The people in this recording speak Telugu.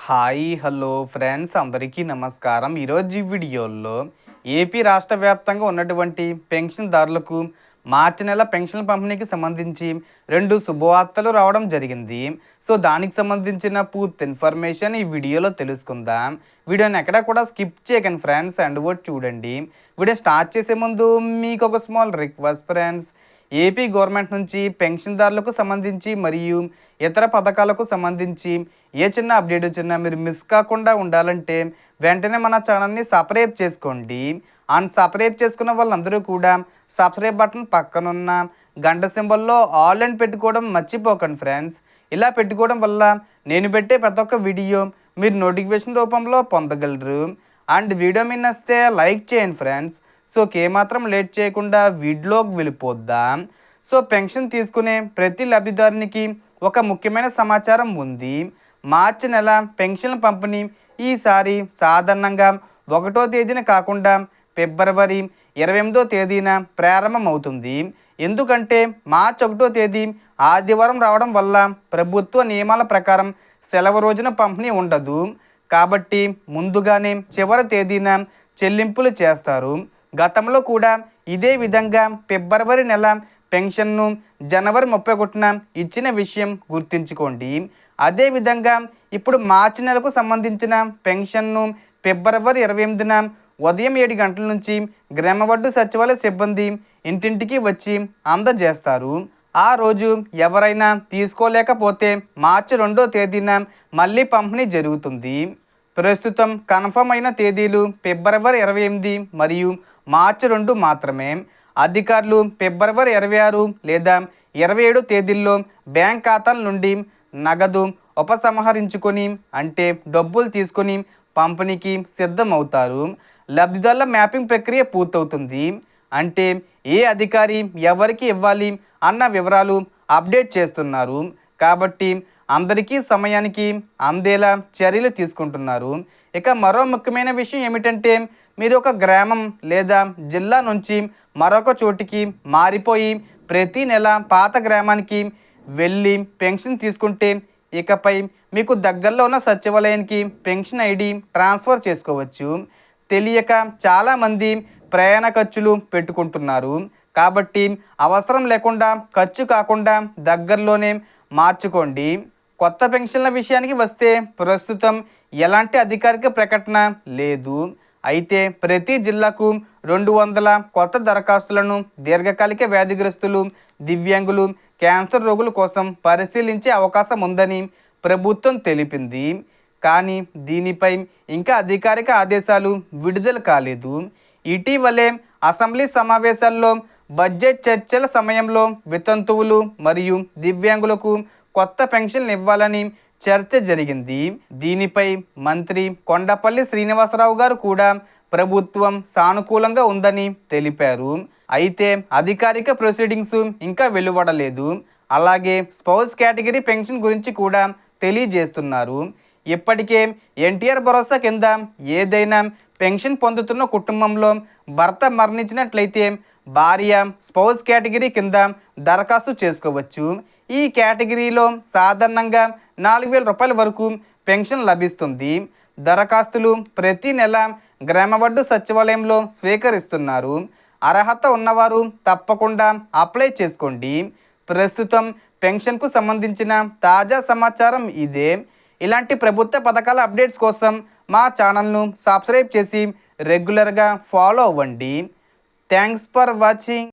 హాయ్ హలో ఫ్రెండ్స్ అందరికీ నమస్కారం. ఈరోజు ఈ వీడియోలో ఏపీ రాష్ట్ర వ్యాప్తంగా ఉన్నటువంటి పెన్షన్దారులకు మార్చి నెల పెన్షన్ పంపిణీకి సంబంధించి 2 శుభవార్తలు రావడం జరిగింది. సో దానికి సంబంధించిన పూర్తి ఇన్ఫర్మేషన్ ఈ వీడియోలో తెలుసుకుందాం. వీడియోని ఎక్కడ కూడా స్కిప్ చేయకండి ఫ్రెండ్స్, అండ్ కూడా చూడండి. వీడియో స్టార్ట్ చేసే ముందు మీకు ఒక small request friends. AP government నుంచి పెన్షన్దారులకు సంబంధించి మరియు ఇతర పథకాలకు సంబంధించి ఏ చిన్న అప్డేట్ వచ్చినా మీరు మిస్ కాకుండా ఉండాలంటే వెంటనే మన ఛానల్ని సబ్స్క్రైబ్ చేసుకోండి. అండ్ సబ్స్క్రైబ్ చేసుకున్న వాళ్ళందరూ కూడా సబ్స్క్రైబ్ బటన్ పక్కనున్న గంట సింబల్లో ఆల్ అని పెట్టుకోవడం మర్చిపోకండి ఫ్రెండ్స్. ఇలా పెట్టుకోవడం వల్ల నేను పెట్టే ప్రతి ఒక్క వీడియో మీరు నోటిఫికేషన్ రూపంలో పొందగలరు. అండ్ వీడియో మీద నచ్చితే లైక్ చేయండి ఫ్రెండ్స్. సో ఏమాత్రం లేట్ చేయకుండా వీడియోకి వెళ్ళిపోద్దాం. సో పెన్షన్ తీసుకునే ప్రతి లబ్ధిదారునికి ఒక ముఖ్యమైన సమాచారం ఉంది. మార్చి నెల పెన్షన్ పంపిణీ ఈసారి సాధారణంగా 1వ తేదీన కాకుండా ఫిబ్రవరి 28వ తేదీన ప్రారంభమవుతుంది. ఎందుకంటే మార్చి 1వ తేదీ ఆదివారం రావడం వల్ల ప్రభుత్వ నియమాల ప్రకారం సెలవు రోజున పంపిణీ ఉండదు. కాబట్టి ముందుగానే చివరి తేదీన చెల్లింపులు చేస్తారు. గతంలో కూడా ఇదే విధంగా ఫిబ్రవరి నెల పెన్షన్ను జనవరి 31న ఇచ్చిన విషయం గుర్తుంచుకోండి. అదేవిధంగా ఇప్పుడు మార్చి నెలకు సంబంధించిన పెన్షన్ను ఫిబ్రవరి 28న ఉదయం 7 గంటల నుంచి గ్రామవడ్డు సచివాలయ సిబ్బంది ఇంటింటికి వచ్చి అందజేస్తారు. ఆ రోజు ఎవరైనా తీసుకోలేకపోతే మార్చి 2వ తేదీన మళ్ళీ పంపిణీ జరుగుతుంది. ప్రస్తుతం కన్ఫర్మ్ అయిన తేదీలు ఫిబ్రవరి 28 మరియు మార్చి 2 మాత్రమే. అధికారులు ఫిబ్రవరి 26 లేదా 27 తేదీల్లో బ్యాంక్ ఖాతాల నుండి నగదు ఉపసంహరించుకొని అంటే డబ్బులు తీసుకొని పంపిణీకి సిద్ధమవుతారు. లబ్ధిదారుల మ్యాపింగ్ ప్రక్రియ పూర్తవుతుంది. అంటే ఏ అధికారి ఎవరికి ఇవ్వాలి అన్న వివరాలు అప్డేట్ చేస్తున్నారు. కాబట్టి అందరికీ సమయానికి అందేలా చర్యలు తీసుకుంటున్నారు. ఇక మరో ముఖ్యమైన విషయం ఏమిటంటే మీరు ఒక గ్రామం లేదా జిల్లా నుంచి మరొక చోటికి మారిపోయి ప్రతి నెల పాత గ్రామానికి వెళ్ళి పెన్షన్ తీసుకుంటే ఇకపై మీకు దగ్గరలో ఉన్న సచివాలయానికి పెన్షన్ ఐడి ట్రాన్స్ఫర్ చేసుకోవచ్చు. తెలియక చాలామంది ప్రయాణ ఖర్చులు పెట్టుకుంటున్నారు. కాబట్టి అవసరం లేకుండా ఖర్చు కాకుండా దగ్గరలోనే మార్చుకోండి. కొత్త పెన్షన్ల విషయానికి వస్తే ప్రస్తుతం ఎలాంటి అధికారిక ప్రకటన లేదు. అయితే ప్రతి జిల్లాకు 200 కొత్త దరఖాస్తులను దీర్ఘకాలిక వ్యాధిగ్రస్తులు, దివ్యాంగులు, క్యాన్సర్ రోగుల కోసం పరిశీలించే అవకాశం ఉందని ప్రభుత్వం తెలిపింది. కానీ దీనిపై ఇంకా అధికారిక ఆదేశాలు విడుదల కాలేదు. ఇటీవలే అసెంబ్లీ సమావేశాల్లో బడ్జెట్ చర్చల సమయంలో వితంతువులు మరియు దివ్యాంగులకు కొత్త పెన్షన్లు ఇవ్వాలని చర్చ జరిగింది. దీనిపై మంత్రి కొండపల్లి శ్రీనివాసరావు గారు కూడా ప్రభుత్వం సానుకూలంగా ఉందని తెలిపారు. అయితే అధికారిక ప్రొసీడింగ్స్ ఇంకా వెలువడలేదు. అలాగే స్పౌస్ కేటగిరీ పెన్షన్ గురించి కూడా తెలియజేస్తున్నారు. ఇప్పటికే ఎన్టీఆర్ భరోసా కింద ఏదైనా పెన్షన్ పొందుతున్న కుటుంబంలో భర్త మరణించినట్లయితే భార్య స్పౌస్ కేటగిరీ కింద దరఖాస్తు చేసుకోవచ్చు. ఈ కేటగిరీలో సాధారణంగా 4,000 రూపాయల వరకు పెన్షన్ లభిస్తుంది. దరఖాస్తులు ప్రతి నెల గ్రామవడ్డు సచివాలయంలో స్వీకరిస్తున్నారు. అర్హత ఉన్నవారు తప్పకుండా అప్లై చేసుకోండి. ప్రస్తుతం పెన్షన్కు సంబంధించిన తాజా సమాచారం ఇదే. ఇలాంటి ప్రభుత్వ పథకాల అప్డేట్స్ కోసం మా ఛానల్ను సబ్స్క్రైబ్ చేసి రెగ్యులర్గా ఫాలో అవ్వండి. Thanks for watching.